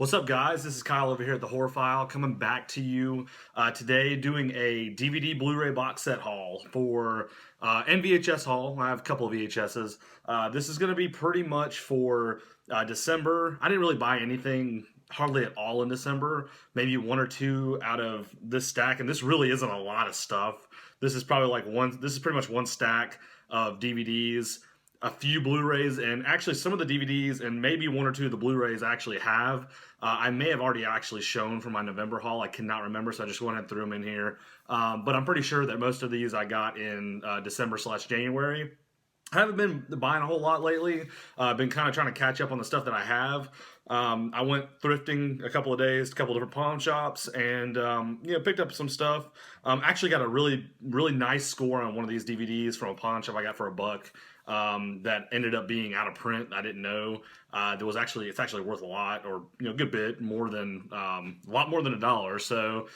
What's up, guys? This is Kyle over here at the Horrorphile, coming back to you today doing a DVD Blu-ray box set haul for and VHS haul. I have a couple of VHSs. This is going to be pretty much for December. I didn't really buy anything hardly at all in December. Maybe one or two out of this stack, and this really isn't a lot of stuff. This is probably like one. This is pretty much one stack of DVDs, a few Blu-rays, and actually some of the DVDs and maybe one or two of the Blu-rays I actually have. I may have already actually shown for my November haul. I cannot remember, so I just went ahead and threw them in here. But I'm pretty sure that most of these I got in December/January. I haven't been buying a whole lot lately. I've been kind of trying to catch up on the stuff that I have. I went thrifting a couple of days, a couple of different pawn shops, and picked up some stuff. Actually got a really nice score on one of these DVDs from a pawn shop I got for $1. That ended up being out of print. I didn't know. It's actually worth a lot, or a good bit more than a lot more than $1. So.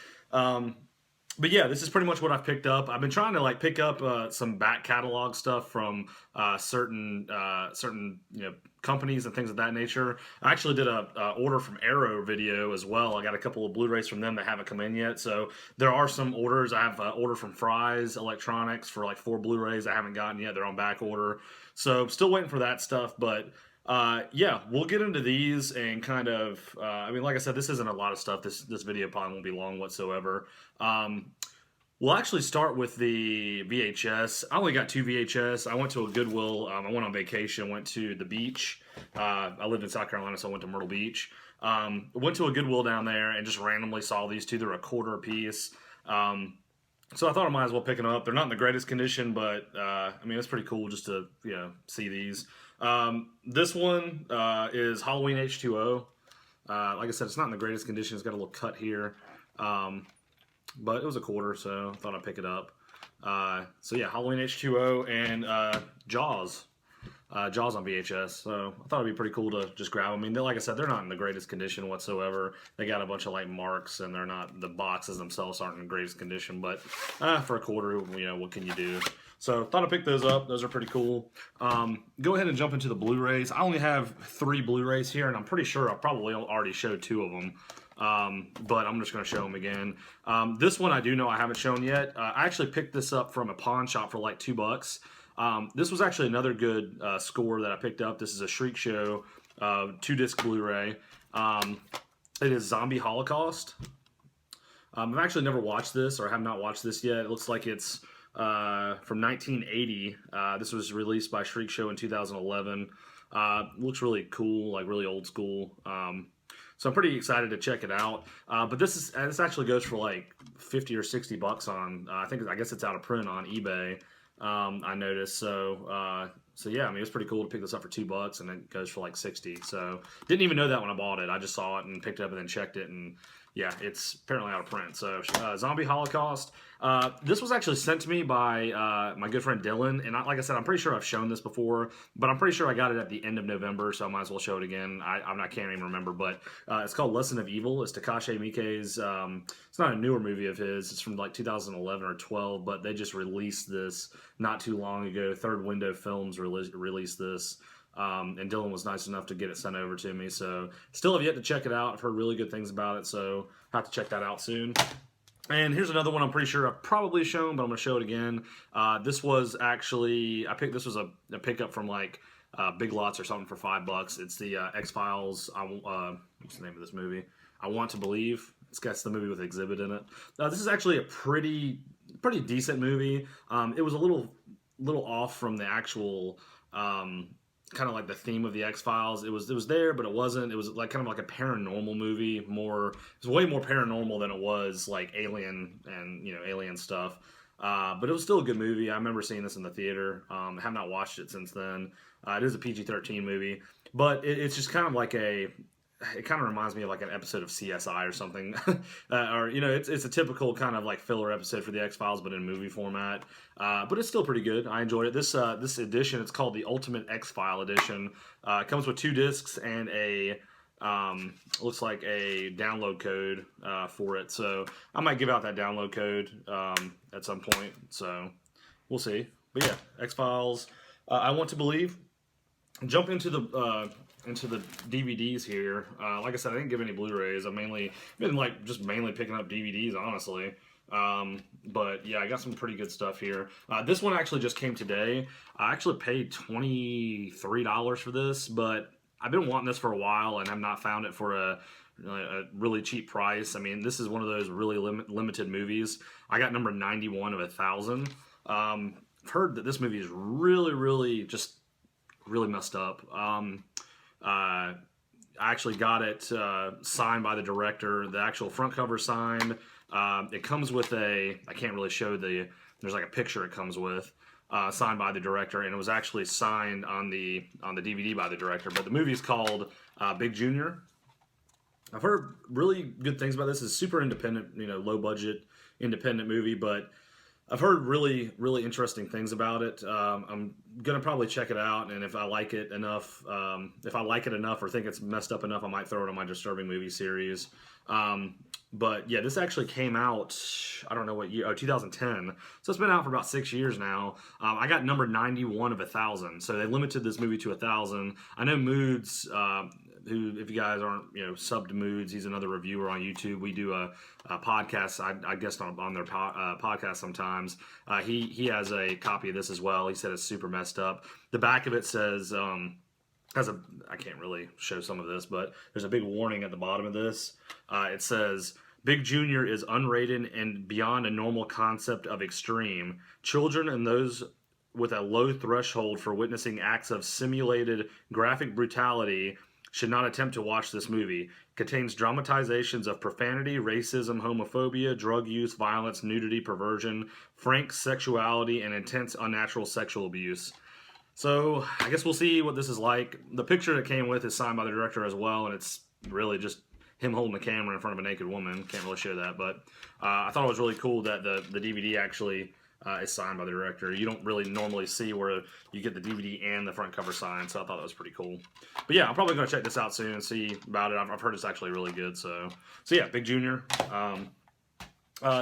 But yeah, this is pretty much what I've picked up. I've been trying to pick up some back catalog stuff from certain companies and things of that nature. I actually did a order from Arrow Video as well. I got a couple of Blu-rays from them that haven't come in yet. So there are some orders. I have an order from Fry's Electronics for 4 Blu-rays I haven't gotten yet. They're on back order. So I'm still waiting for that stuff, but yeah, we'll get into these and kind of, like I said, this isn't a lot of stuff. This video probably won't be long whatsoever. We'll actually start with the VHS. I only got 2 VHS. I went to a Goodwill. I went on vacation, went to the beach. I lived in South Carolina, so I went to Myrtle Beach. Went to a Goodwill down there and just randomly saw these two. They're a quarter a piece. So I thought I might as well pick them up. They're not in the greatest condition, but it's pretty cool just to see these. This one is Halloween H2O. Like I said, it's not in the greatest condition. It's got a little cut here, but it was a quarter, so I thought I'd pick it up. So yeah, Halloween H2O and Jaws. Jaws on VHS, so I thought it'd be pretty cool to just grab them. Like I said, they're not in the greatest condition whatsoever. They got a bunch of marks, and they're not. The boxes themselves aren't in the greatest condition. But for a quarter, what can you do? So thought I'd pick those up. Those are pretty cool. Go ahead and jump into the Blu-rays. I only have 3 Blu-rays here, and I'm pretty sure I probably already showed 2 of them. But I'm just going to show them again. This one I do know I haven't shown yet. I actually picked this up from a pawn shop for $2. This was actually another good score that I picked up. This is a Shriek Show 2-disc Blu-ray. It is Zombie Holocaust. I've actually never watched this, or have not watched this yet. It looks like it's from 1980. This was released by Shriek Show in 2011. Looks really cool, really old school. So I'm pretty excited to check it out. But this actually goes for $50 or $60 on. I guess it's out of print on eBay. I noticed. So yeah, it's pretty cool to pick this up for $2, and it goes for $60. So didn't even know that when I bought it. I just saw it and picked it up and then checked it, and yeah, it's apparently out of print. So Zombie Holocaust. This was actually sent to me by my good friend Dylan, and like I said, I'm pretty sure I've shown this before, but I'm pretty sure I got it at the end of November, so I might as well show it again. I can't even remember, but it's called Lesson of Evil. It's Takashi Miike's. It's not a newer movie of his. It's from 2011 or 12, but they just released this not too long ago. Third Window Films released this. And Dylan was nice enough to get it sent over to me, so still have yet to check it out. I've heard really good things about it, so I have to check that out soon. And here's another one I'm pretty sure I've probably shown, but I'm going to show it again. This was actually, this was a pickup from Big Lots or something for $5. It's the X-Files, what's the name of this movie? I Want to Believe. It's got the movie with Exhibit in it. This is actually a pretty decent movie. It was a little off from the actual kind of the theme of the X-Files. It was there, but it wasn't. It was kind of a paranormal movie. It was way more paranormal than it was Alien and Alien stuff. But it was still a good movie. I remember seeing this in the theater. I have not watched it since then. It is a PG-13 movie, but it's just kind of it kind of reminds me of an episode of CSI or something, or it's a typical kind of filler episode for the X-Files, but in movie format. But it's still pretty good. I enjoyed it. This edition, it's called the Ultimate X-File Edition. It comes with 2 discs and looks like a download code for it. So I might give out that download code at some point. So we'll see. But yeah, X-Files. I Want to Believe. jump into the DVDs here. Like I said, I didn't give any Blu-rays. I've mainly been like just mainly picking up DVDs, honestly. But yeah, I got some pretty good stuff here. This one actually just came today. I actually paid $23 for this, but I've been wanting this for a while and have not found it for a really cheap price. I mean, this is one of those really limited movies. I got number 91 of 1,000. I've heard that this movie is really just really messed up. I actually got it signed by the director. The actual front cover signed. It comes with I can't really show there's like a picture it comes with, signed by the director, and it was actually signed on the DVD by the director. But the movie is called Big Junior. I've heard really good things about this. It's super independent, low budget independent movie, but I've heard really interesting things about it. I'm gonna probably check it out, and if I like it enough, or think it's messed up enough, I might throw it on my Disturbing Movie series. But yeah, this actually came out, I don't know what year, 2010. So it's been out for about 6 years now. I got number 91 of 1,000. So they limited this movie to 1,000. I know Moods, who, if you guys aren't, subbed to Moods, he's another reviewer on YouTube. We do a podcast. I guest on their podcast sometimes. He has a copy of this as well. He said it's super messed up. The back of it says, I can't really show some of this, but there's a big warning at the bottom of this. It says, Big Junior is unrated and beyond a normal concept of extreme. Children and those with a low threshold for witnessing acts of simulated graphic brutality should not attempt to watch this movie. Contains dramatizations of profanity, racism, homophobia, drug use, violence, nudity, perversion, frank sexuality, and intense unnatural sexual abuse. So I guess we'll see what this is like. The picture it came with is signed by the director as well, and it's really just him holding the camera in front of a naked woman. Can't really show that, but I thought it was really cool that the DVD actually is signed by the director. You don't really normally see where you get the DVD and the front cover signed, so I thought that was pretty cool. But yeah, I'm probably going to check this out soon and see about it. I've heard it's actually really good, so yeah, Big Junior.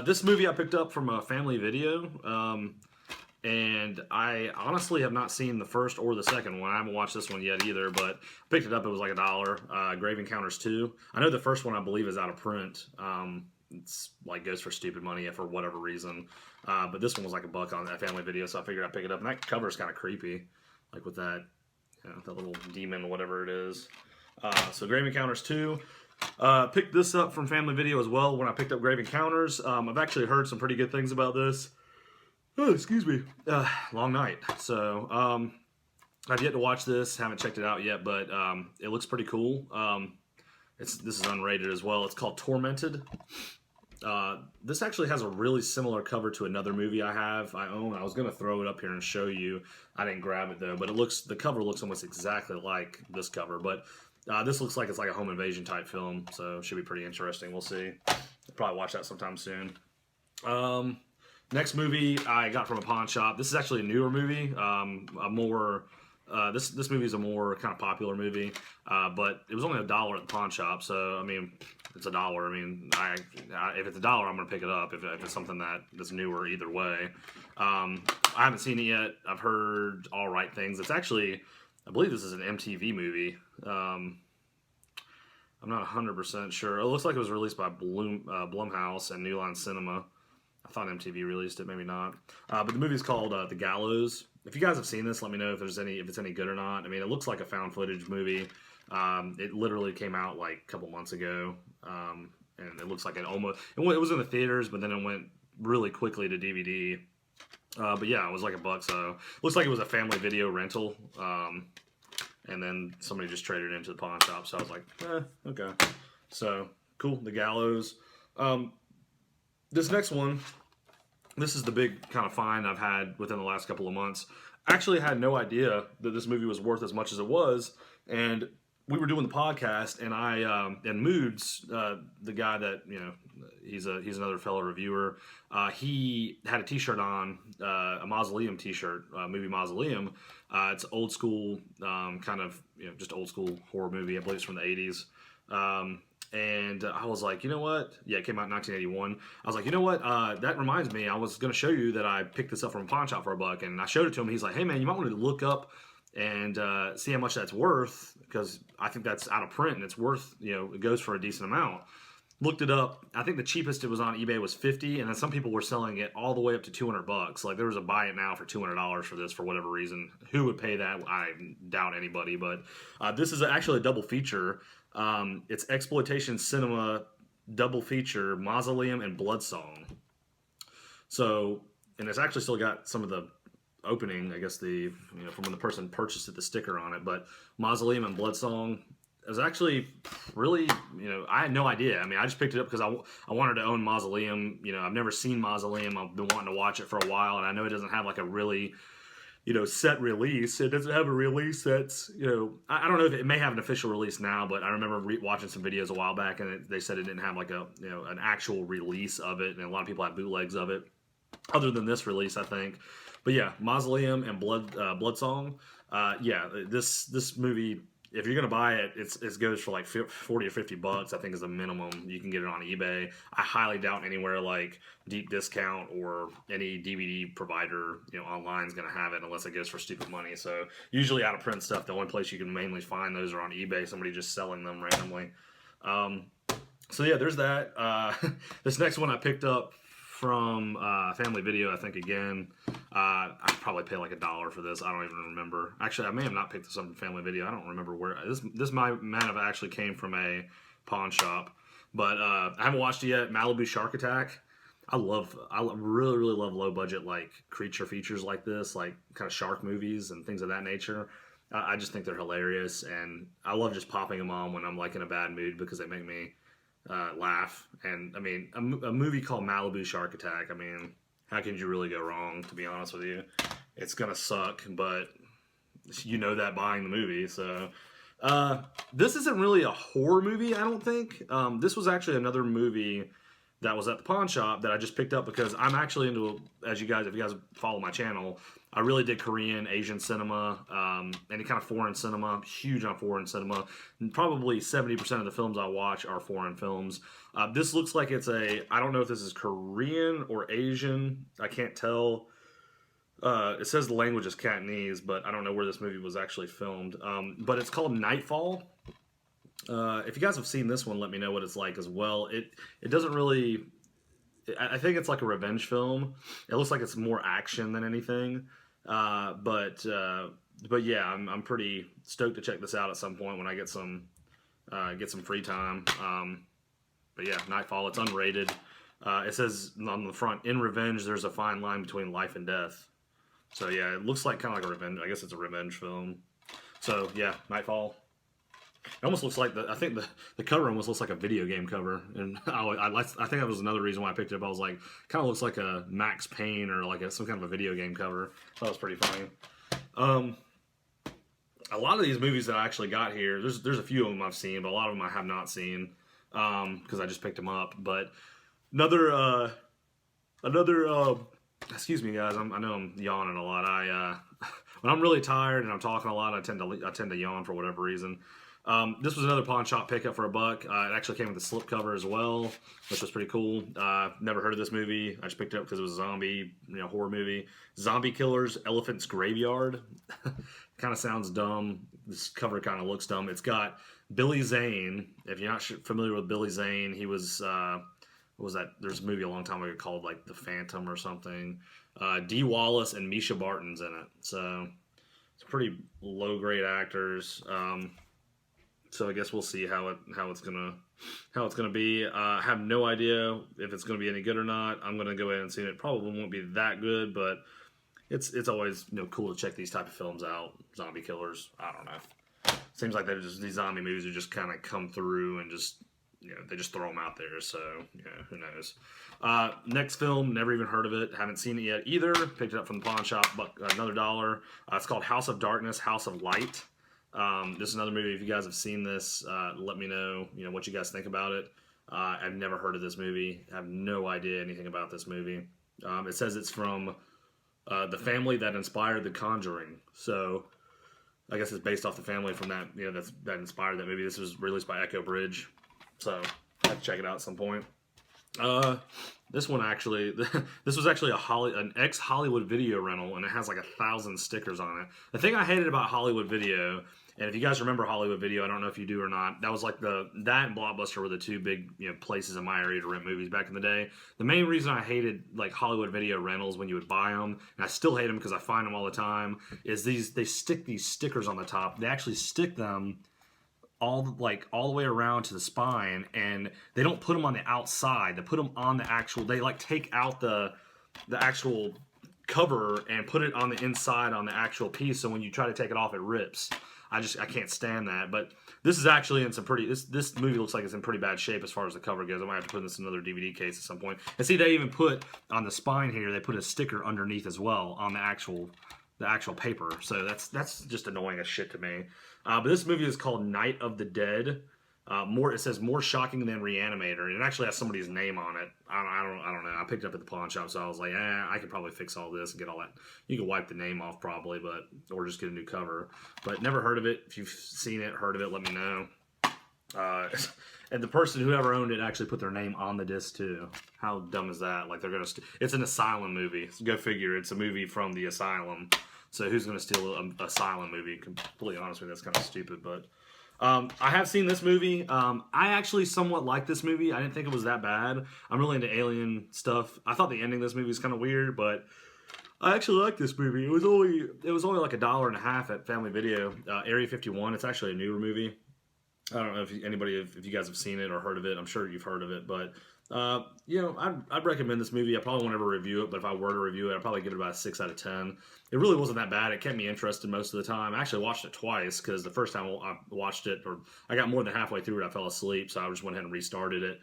This movie I picked up from a Family Video. And I honestly have not seen the first or the second one. I haven't watched this one yet either, but I picked it up. It was like $1. Grave Encounters 2. I know the first one I believe is out of print. It's like goes for stupid money for whatever reason. But this one was like $1 on that Family Video, so I figured I'd pick it up. And that cover is kind of creepy, like with that, that little demon, whatever it is. So Grave Encounters 2. Picked this up from Family Video as well when I picked up Grave Encounters. I've actually heard some pretty good things about this. Oh, excuse me. Long night. So, I've yet to watch this. Haven't checked it out yet, but it looks pretty cool. This is unrated as well. It's called Tormented. This actually has a really similar cover to another movie I own. I was gonna throw it up here and show you. I didn't grab it though, but the cover looks almost exactly like this cover. But this looks like it's like a home invasion type film, so it should be pretty interesting. We'll see. I'll probably watch that sometime soon. Next movie I got from a pawn shop. This is actually a newer movie. This movie is a more kind of popular movie, but it was only $1 at the pawn shop. So I mean, it's $1. I mean, if it's $1, I'm gonna pick it up. If it's something that's newer, either way. I haven't seen it yet. I've heard all right things. It's actually, I believe this is an MTV movie. I'm not 100% sure. It looks like it was released by Blumhouse and New Line Cinema. I thought MTV released it, maybe not. But the movie's called The Gallows. If you guys have seen this, let me know if it's any good or not. I mean, it looks like a found footage movie. It literally came out like a couple months ago, and it looks like it was in the theaters, but then it went really quickly to DVD. But yeah, it was like $1, so it looks like it was a Family Video rental. And then somebody just traded it into the pawn shop, so I was like, okay. So cool, The Gallows. This next one, this is the big kind of find I've had within the last couple of months. I actually had no idea that this movie was worth as much as it was, and we were doing the podcast, and and Moods, the guy that, he's another fellow reviewer, he had a t-shirt on, a Mausoleum t-shirt, movie Mausoleum. It's old school, kind of, just old school horror movie. I believe it's from the 80s. And I was like, you know what? Yeah, it came out in 1981. I was like, you know what? That reminds me, I was going to show you that I picked this up from a pawn shop for $1. And I showed it to him. He's like, hey, man, you might want to look up and see how much that's worth, because I think that's out of print and it's worth, it goes for a decent amount. Looked it up. I think the cheapest it was on eBay was 50, and then some people were selling it all the way up to $200. Like, there was a buy it now for $200 for this for whatever reason. Who would pay that? I doubt anybody. But this is actually a double feature. It's exploitation cinema double feature, Mausoleum and Bloodsong. So, and it's actually still got some of the opening, I guess, from when the person purchased it, the sticker on it. But Mausoleum and Bloodsong, it was actually really, I had no idea. I mean, I just picked it up because I wanted to own Mausoleum. I've never seen Mausoleum. I've been wanting to watch it for a while, and I know it doesn't have like a really, set release. It doesn't have a release that's, I don't know if it may have an official release now, but I remember watching some videos a while back, and they said it didn't have like an actual release of it, and a lot of people have bootlegs of it, other than this release, I think. But yeah, Mausoleum and Bloodsong. This movie, if you're gonna buy it, it goes for like $40 or $50. I think is the minimum. You can get it on eBay. I highly doubt anywhere like Deep Discount or any DVD provider, online is gonna have it unless it goes for stupid money. So usually out of print stuff, the only place you can mainly find those are on eBay. Somebody just selling them randomly. So yeah, there's that. This next one I picked up from Family Video, I think, again. I'd probably pay like $1 for this. I don't even remember. Actually, I may have not picked this up from Family Video. I don't remember where. This might have actually came from a pawn shop. But I haven't watched it yet. Malibu Shark Attack. I really, really love low budget like creature features like this, like kind of shark movies and things of that nature. I just think they're hilarious, and I love just popping them on when I'm like in a bad mood because they make me laugh. And I mean, a movie called Malibu Shark Attack, I mean, how could you really go wrong, to be honest with you? It's gonna suck, but that buying the movie. So this isn't really a horror movie, I don't think. This was actually another movie that was at the pawn shop that I just picked up because I'm actually into, if you guys follow my channel, I really dig Korean, Asian cinema, any kind of foreign cinema. Huge on foreign cinema. Probably 70% of the films I watch are foreign films. This looks like I don't know if this is Korean or Asian. I can't tell. It says the language is Cantonese, but I don't know where this movie was actually filmed. But it's called Nightfall. If you guys have seen this one, let me know what it's like as well. It doesn't really. I think it's like a revenge film. It looks like it's more action than anything. But yeah, I'm pretty stoked to check this out at some point when I get some free time. But yeah, Nightfall. It's unrated. It says on the front, in revenge, there's a fine line between life and death. So yeah, it looks like kind of like a revenge. I guess it's a revenge film. So yeah, Nightfall. It almost looks like I think the cover almost looks like a video game cover, and I think that was another reason why I picked it up. I was like, kind of looks like a Max Payne or like some kind of a video game cover. That was pretty funny. A lot of these movies that I actually got here, there's a few of them I've seen, but a lot of them I have not seen because I just picked them up. But another excuse me, guys. I know I'm yawning a lot. When I'm really tired and I'm talking a lot, I tend to yawn for whatever reason. This was another pawn shop pickup for $1. It actually came with a slipcover as well, which was pretty cool. Never heard of this movie. I just picked it up because it was a zombie, horror movie. Zombie Killers, Elephant's Graveyard. Kind of sounds dumb. This cover kind of looks dumb. It's got Billy Zane. If you're not familiar with Billy Zane, he was, what was that? There's a movie a long time ago called like The Phantom or something. Dee Wallace and Misha Barton's in it. So it's pretty low grade actors. So I guess we'll see how it's gonna be. I have no idea if it's gonna be any good or not. I'm gonna go ahead and see it. It probably won't be that good, but it's always cool to check these type of films out. Zombie Killers. I don't know. Seems like these zombie movies are just kind of come through and just they just throw them out there. So who knows? Next film, never even heard of it. Haven't seen it yet either. Picked it up from the pawn shop, but another $1. It's called House of Darkness, House of Light. This is another movie. If you guys have seen this, let me know, what you guys think about it. I've never heard of this movie. I have no idea anything about this movie. It says it's from the family that inspired The Conjuring. So I guess it's based off the family from that, that inspired that movie. This was released by Echo Bridge. So I have to check it out at some point. Uh, this one actually, this was actually an ex-Hollywood Video rental, and it has like 1,000 stickers on it. The thing I hated about Hollywood Video, and if you guys remember Hollywood Video, I don't know if you do or not, that was like that and Blockbuster were the two big places in my area to rent movies back in the day. The main reason I hated like Hollywood Video rentals when you would buy them, and I still hate them because I find them all the time, is they stick these stickers on the top. They actually stick them all the way around to the spine, and they don't put them on the outside. They put them on the actual. They like take out the actual cover and put it on the inside on the actual piece. So when you try to take it off, it rips. I can't stand that. But this is actually in some pretty. This movie looks like it's in pretty bad shape as far as the cover goes. I might have to put this in another DVD case at some point. And see, they even put on the spine here. They put a sticker underneath as well on the actual paper. So that's just annoying as shit to me. But this movie is called Night of the Dead. It says more shocking than Reanimator, and it actually has somebody's name on it. I don't know. I picked it up at the pawn shop, so I was like, I could probably fix all this and get all that. You can wipe the name off probably, or just get a new cover. But never heard of it. If you've seen it, heard of it, let me know. And the person whoever owned it actually put their name on the disc too. How dumb is that? Like they're gonna. It's an asylum movie. So go figure. It's a movie from the asylum. So who's going to steal an asylum movie? Completely honest with you, that's kind of stupid. But I have seen this movie. I actually somewhat like this movie. I didn't think it was that bad. I'm really into alien stuff. I thought the ending of this movie was kind of weird, but I actually like this movie. It was only like $1.50 at Family Video. Area 51. It's actually a newer movie. I don't know if you guys have seen it or heard of it. I'm sure you've heard of it, but I'd recommend this movie. I probably won't ever review it, but if I were to review it, I'd probably give it about a 6 out of 10. It really wasn't that bad. It kept me interested most of the time. I actually watched it twice because the first time I watched it, or I got more than halfway through it, I fell asleep, so I just went ahead and restarted it.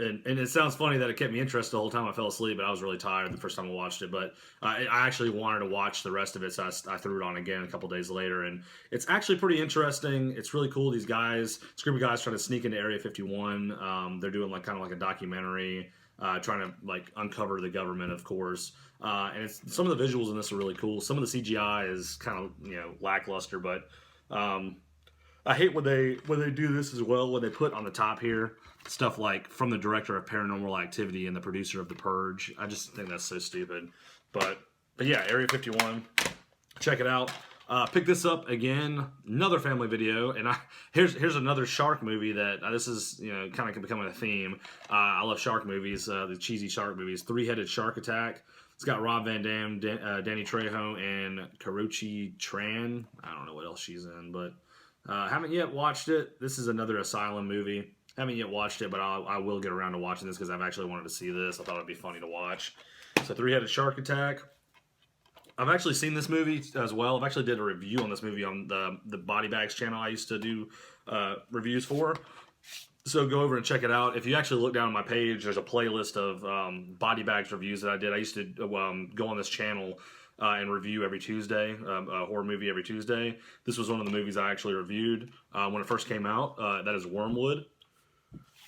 And it sounds funny that it kept me interested the whole time I fell asleep, but I was really tired the first time I watched it. But I actually wanted to watch the rest of it, so I threw it on again a couple days later. And it's actually pretty interesting. It's really cool. These guys, this group of guys trying to sneak into Area 51. They're doing kind of like a documentary, trying to like uncover the government, of course. And some of the visuals in this are really cool. Some of the CGI is kind of lackluster, but I hate when they do this as well. When they put on the top here stuff like from the director of Paranormal Activity and the producer of The Purge. I just think that's so stupid. But yeah, Area 51. Check it out. Pick this up again. Another Family Video, and here's another shark movie that this is kind of becoming a theme. I love shark movies, the cheesy shark movies. Three-Headed Shark Attack. It's got Rob Van Dam, Danny Trejo, and Karuchi Tran. I don't know what else she's in, but haven't yet watched it. This is another asylum movie. Haven't yet watched it, but I will get around to watching this because I've actually wanted to see this. I thought it'd be funny to watch. So Three-Headed Shark Attack. I've actually seen this movie as well. I've actually did a review on this movie on the Body Bags channel I used to do reviews for. So go over and check it out. If you actually look down on my page, there's a playlist of Body Bags reviews that I did. I used to go on this channel and review every Tuesday, a horror movie every Tuesday. This was one of the movies I actually reviewed when it first came out. That is Wormwood.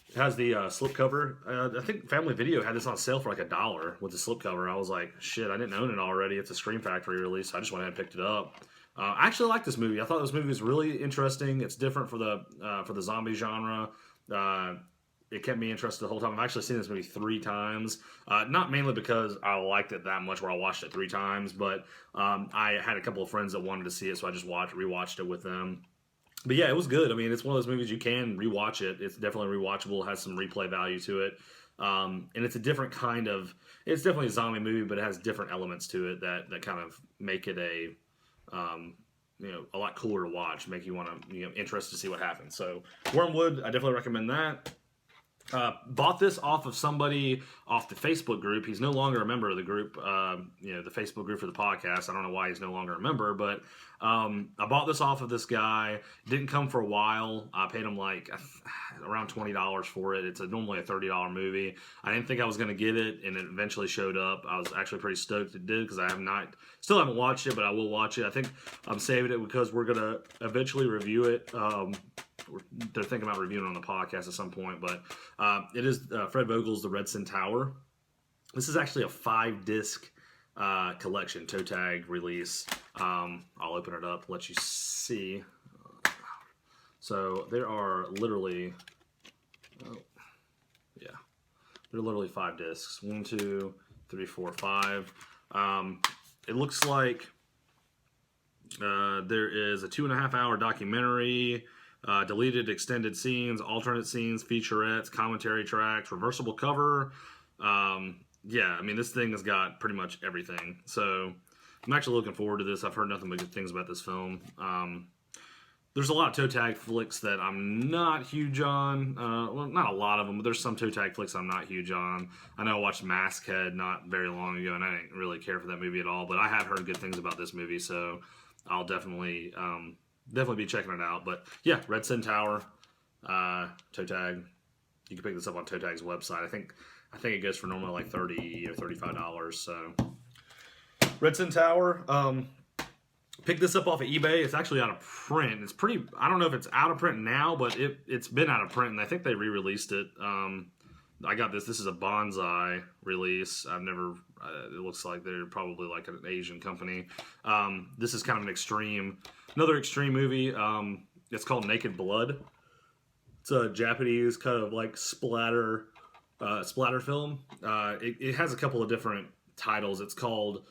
It has the slipcover. I think Family Video had this on sale for like $1 with the slipcover. I was like, shit, I didn't own it already. It's a Scream Factory release, so I just went ahead and picked it up. I actually like this movie. I thought this movie was really interesting. It's different for the zombie genre. It kept me interested the whole time. I've actually seen this movie 3 times. Not mainly because I liked it that much where I watched it 3 times, but I had a couple of friends that wanted to see it, so I just rewatched it with them. But yeah, it was good. I mean, it's one of those movies you can rewatch it. It's definitely rewatchable. It has some replay value to it. And it's a different kind of... It's definitely a zombie movie, but it has different elements to it that kind of make it a lot cooler to watch, make you want to, interested to see what happens. So, Wormwood, I definitely recommend that. Bought this off of somebody off the Facebook group. He's no longer a member of the group, the Facebook group for the podcast. I don't know why he's no longer a member, but I bought this off of this guy. It didn't come for a while. I paid him like around $20 for it. It's normally a $30 movie. I didn't think I was going to get it, and it eventually showed up. I was actually pretty stoked it did because I still haven't watched it, but I will watch it. I think I'm saving it because we're going to eventually review it. They're thinking about reviewing it on the podcast at some point, but it is Fred Vogel's The Red Sin Tower. This is actually a 5-disc collection, toe tag release. I'll open it up, let you see. So there are literally, They're literally 5 discs. 1, 2, 3, 4, 5. It looks like there is a 2.5-hour documentary, deleted extended scenes, alternate scenes, featurettes, commentary tracks, reversible cover. Yeah, I mean, this thing has got pretty much everything. So I'm actually looking forward to this. I've heard nothing but good things about this film. There's a lot of toe tag flicks that I'm not huge on. Well, not a lot of them, but there's some toe tag flicks I'm not huge on. I know I watched Maskhead not very long ago, and I didn't really care for that movie at all. But I have heard good things about this movie, so I'll definitely be checking it out. But yeah, Red Sin Tower, toe tag. You can pick this up on Toe Tag's website. I think it goes for normally like $30 or $35. So Red Sin Tower. Picked this up off of eBay. It's actually out of print. It's pretty. I don't know if it's out of print now, but it's been out of print, and I think they re-released it. I got this. This is a Bonsai release. I've never. It looks like they're probably like an Asian company. This is kind of another extreme movie. It's called Naked Blood. It's a Japanese kind of like splatter film. It has a couple of different titles. It's called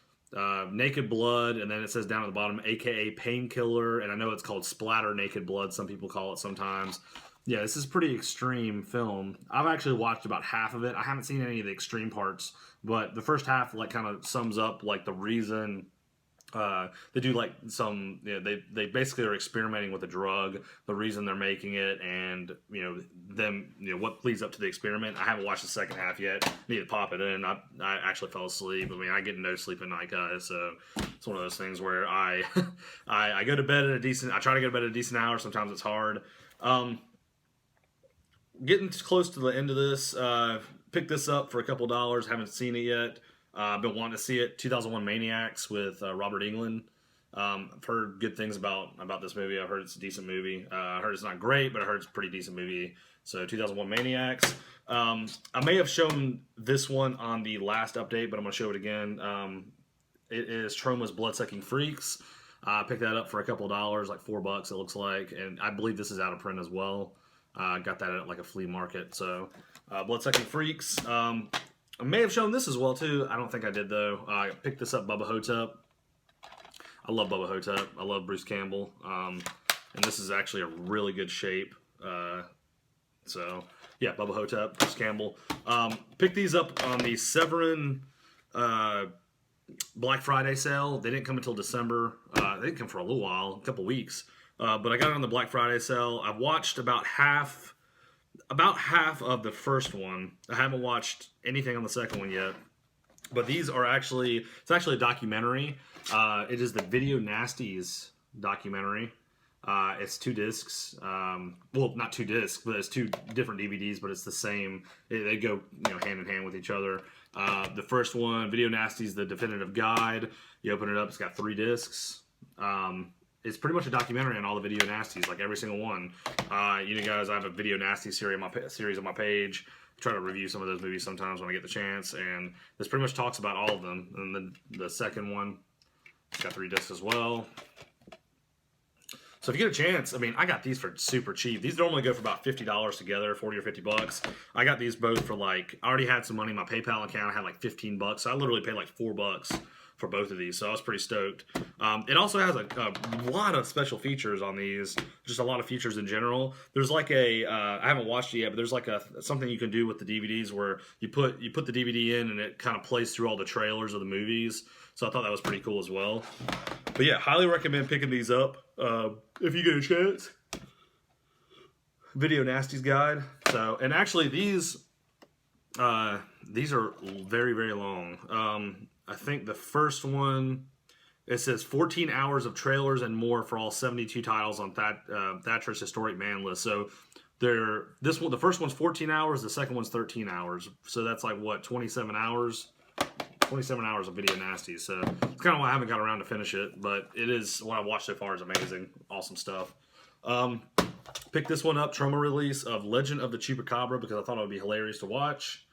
Naked Blood, and then it says down at the bottom, aka Painkiller, and I know it's called Splatter Naked Blood, some people call it sometimes. Yeah, this is a pretty extreme film. I've actually watched about half of it. I haven't seen any of the extreme parts, but the first half like kind of sums up like the reason they do like some, they basically are experimenting with a drug, the reason they're making it, and what leads up to the experiment. I haven't watched the second half yet. Need to pop it in. I actually fell asleep. I mean, I get no sleep at night, guys. So it's one of those things where I go to bed I try to go to bed at a decent hour. Sometimes it's hard. Getting close to the end of this. Picked this up for a couple dollars. Haven't seen it yet. I've been wanting to see it. 2001 Maniacs with Robert Englund. I've heard good things about this movie. I've heard it's a decent movie. I heard it's not great, but I heard it's a pretty decent movie. So 2001 Maniacs. I may have shown this one on the last update, but I'm going to show it again. It is Troma's Bloodsucking Freaks. I picked that up for a couple of dollars, like $4 it looks like, and I believe this is out of print as well. Got that at like a flea market. So Bloodsucking Freaks. I may have shown this as well, too. I don't think I did, though. I picked this up, Bubba Hotep. I love Bubba Hotep. I love Bruce Campbell. And this is actually a really good shape. So, yeah, Bubba Hotep, Bruce Campbell. Picked these up on the Severin Black Friday sale. They didn't come until December. They didn't come for a little while, a couple weeks. But I got it on the Black Friday sale. I've watched about half of the first one. I haven't watched anything on the second one yet. But it's actually a documentary. It is the Video Nasties documentary. It's 2 discs. Well, not 2 discs, but it's 2 different DVDs, but it's the same. They go hand in hand with each other. The first one, Video Nasties, the definitive guide. You open it up, it's got 3 discs. It's pretty much a documentary on all the Video Nasties, like every single one. Guys, I have a Video Nasty series on my page. I try to review some of those movies sometimes when I get the chance, and this pretty much talks about all of them. And then the second one, it's got 3 discs as well. So if you get a chance, I mean, I got these for super cheap. These normally go for about $50 together, 40 or $50. I got these both for I already had some money in my PayPal account. I had like $15, so I literally paid like $4 for both of these, so I was pretty stoked. It also has a lot of special features on these, just a lot of features in general. There's like I haven't watched it yet, but there's like something you can do with the DVDs where you put the DVD in and it kind of plays through all the trailers of the movies. So I thought that was pretty cool as well. But yeah, highly recommend picking these up if you get a chance. Video Nasties Guide. So, and actually these are very, very long. I think the first one, it says 14 hours of trailers and more for all 72 titles on Thatcher's Historic Man list. So the first one's 14 hours, the second one's 13 hours. So that's like what, 27 hours? 27 hours of Video Nasties. So it's kind of why I haven't got around to finish it, but it is, what I've watched so far is amazing. Awesome stuff. Picked this one up, Troma release of Legend of the Chupacabra, because I thought it would be hilarious to watch.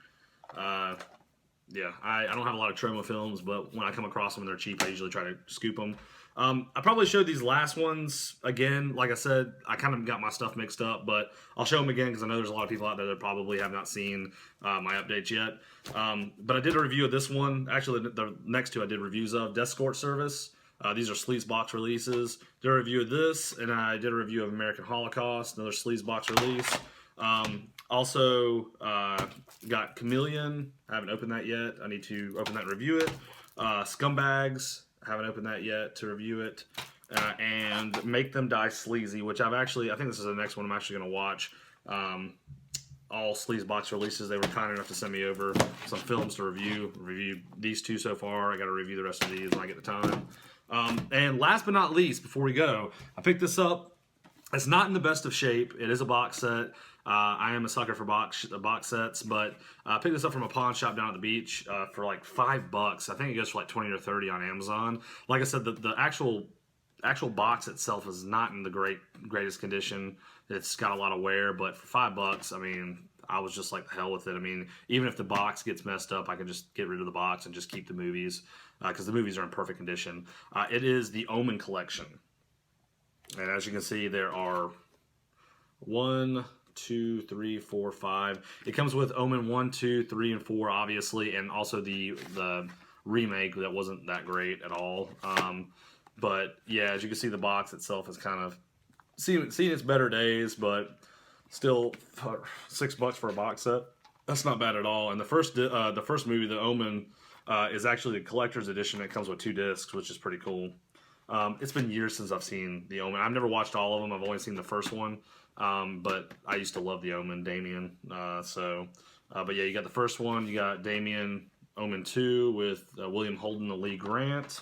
yeah, I don't have a lot of Troma films, but when I come across them and they're cheap, I usually try to scoop them. I probably showed these last ones again. Like I said, I kind of got my stuff mixed up, but I'll show them again because I know there's a lot of people out there that probably have not seen my updates yet. But I did a review of this one. Actually, the next two I did reviews of. Death Escort Service. These are Sleaze Box releases. Did a review of this, and I did a review of American Holocaust, another Sleaze Box release. Also, got Chameleon. I haven't opened that yet. I need to open that and review it. Scumbags. Haven't opened that yet to review it. And Make Them Die Sleazy, which I think this is the next one I'm actually going to watch. All Sleaze Box releases. They were kind enough to send me over some films to review. Reviewed these two so far. I got to review the rest of these when I get the time. And last but not least, before we go, I picked this up. It's not in the best of shape. It is a box set. I am a sucker for box sets, but I picked this up from a pawn shop down at the beach for like $5. I think it goes for like 20 or 30 on Amazon. Like I said, the actual box itself is not in the greatest condition. It's got a lot of wear, but for $5, I mean, I was just like, the hell with it. I mean, even if the box gets messed up, I can just get rid of the box and just keep the movies because the movies are in perfect condition. It is the Omen collection. And as you can see, there are 1, 2, 3, 4, 5. It comes with Omen 1, 2, 3, and 4, obviously, and also the remake that wasn't that great at all. But yeah, as you can see, the box itself is kind of seen its better days, but still $6 for a box set. That's not bad at all. And the first movie, The Omen, is actually the collector's edition. It comes with 2 discs, which is pretty cool. It's been years since I've seen The Omen. I've never watched all of them. I've only seen the first one. But I used to love The Omen, Damien. But yeah, you got the first one. You got Damien, Omen 2 with William Holden and Lee Grant.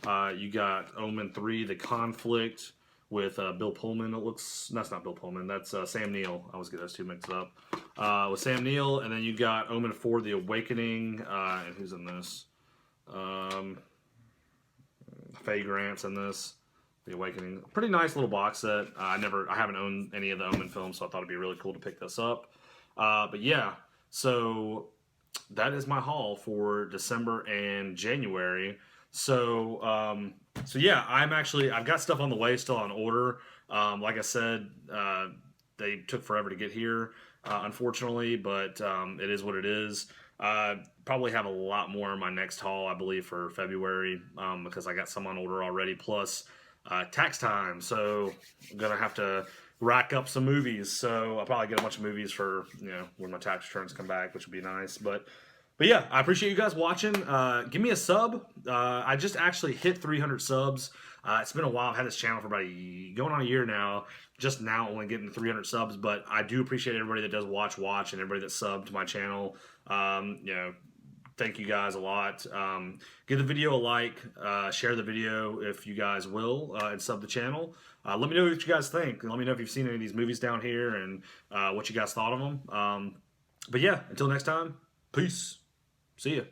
You got Omen 3, The Conflict with Bill Pullman. That's not Bill Pullman. That's Sam Neill. I always get those two mixed up. With Sam Neill. And then you got Omen 4, The Awakening. And who's in this? Faye Grant's in this. The Awakening. Pretty nice little box set. I haven't owned any of the Omen films, so I thought it'd be really cool to pick this up. But yeah, so that is my haul for December and January. So yeah, I've got stuff on the way, still on order. Like I said, they took forever to get here, unfortunately, but it is what it is. Probably have a lot more in my next haul, I believe, for February, because I got some on order already, plus tax time, so I'm gonna have to rack up some movies. So I'll probably get a bunch of movies for when my tax returns come back, which would be nice. But yeah, I appreciate you guys watching. Give me a sub. I just actually hit 300 subs. It's been a while. I've had this channel for about going on a year now. Just now only getting 300 subs, but I do appreciate everybody that does watch and everybody that subbed to my channel. Thank you guys a lot. Give the video a like, share the video if you guys will, and sub the channel. Let me know what you guys think. Let me know if you've seen any of these movies down here and what you guys thought of them. But yeah, until next time, peace. See ya.